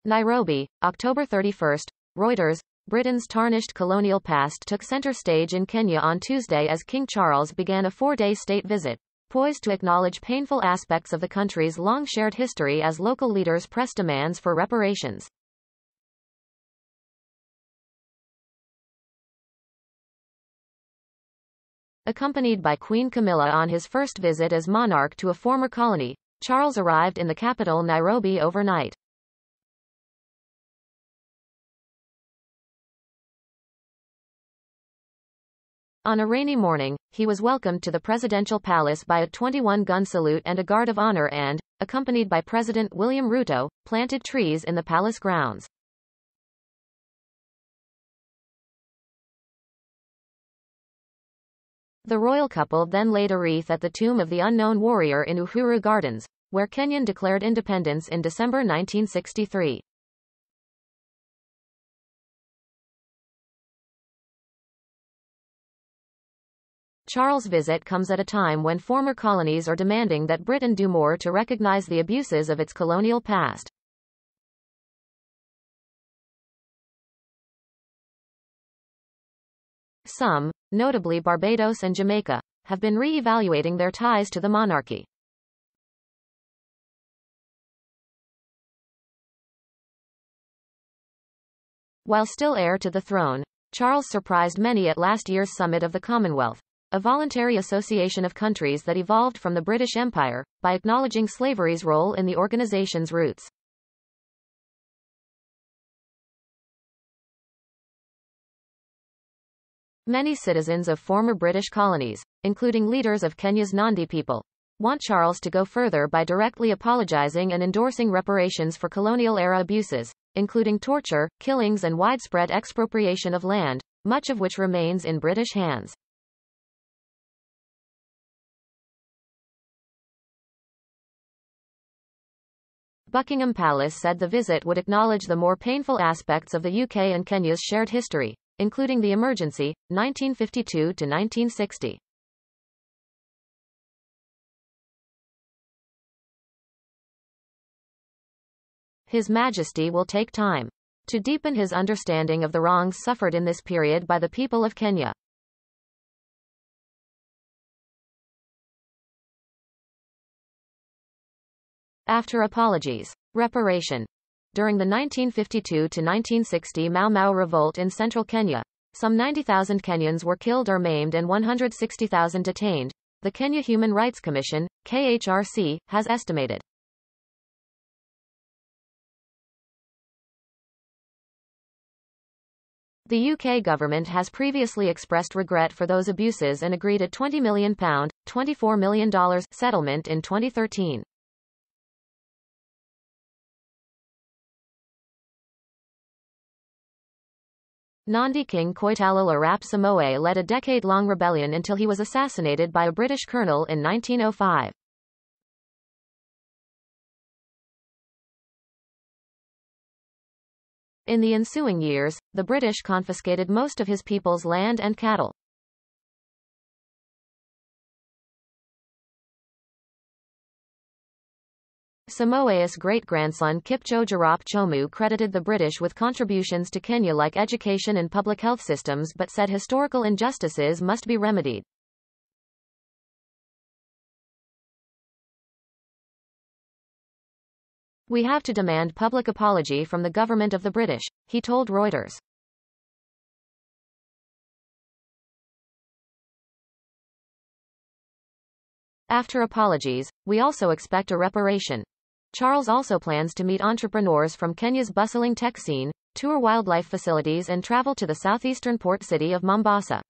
Nairobi, October 31. Reuters. Britain's tarnished colonial past took center stage in Kenya on Tuesday as King Charles began a 4-day state visit, poised to acknowledge painful aspects of the country's long-shared history as local leaders press demands for reparations. Accompanied by Queen Camilla on his first visit as monarch to a former colony, Charles arrived in the capital Nairobi overnight. On a rainy morning, he was welcomed to the presidential palace by a 21-gun salute and a guard of honor and, accompanied by President William Ruto, planted trees in the palace grounds. The royal couple then laid a wreath at the tomb of the unknown warrior in Uhuru Gardens, where Kenya declared independence in December 1963. Charles' visit comes at a time when former colonies are demanding that Britain do more to recognize the abuses of its colonial past. Some, notably Barbados and Jamaica, have been re-evaluating their ties to the monarchy. While still heir to the throne, Charles surprised many at last year's summit of the Commonwealth, a voluntary association of countries that evolved from the British Empire, by acknowledging slavery's role in the organization's roots. Many citizens of former British colonies, including leaders of Kenya's Nandi people, want Charles to go further by directly apologizing and endorsing reparations for colonial-era abuses, including torture, killings and widespread expropriation of land, much of which remains in British hands. Buckingham Palace said the visit would acknowledge the more painful aspects of the UK and Kenya's shared history, including the emergency, 1952 to 1960. His Majesty will take time to deepen his understanding of the wrongs suffered in this period by the people of Kenya. After apologies. Reparation. During the 1952 to 1960 Mau Mau revolt in central Kenya, some 90,000 Kenyans were killed or maimed and 160,000 detained, the Kenya Human Rights Commission, KHRC, has estimated. The UK government has previously expressed regret for those abuses and agreed a £20 million, $24 million settlement in 2013. Nandi King Koitalel Arap Samoei led a decade-long rebellion until he was assassinated by a British colonel in 1905. In the ensuing years, the British confiscated most of his people's land and cattle. Samoei's great-grandson Kipchoge Arap Chomu credited the British with contributions to Kenya like education and public health systems but said historical injustices must be remedied. We have to demand public apology from the government of the British, he told Reuters. After apologies, we also expect a reparation. Charles also plans to meet entrepreneurs from Kenya's bustling tech scene, tour wildlife facilities and travel to the southeastern port city of Mombasa.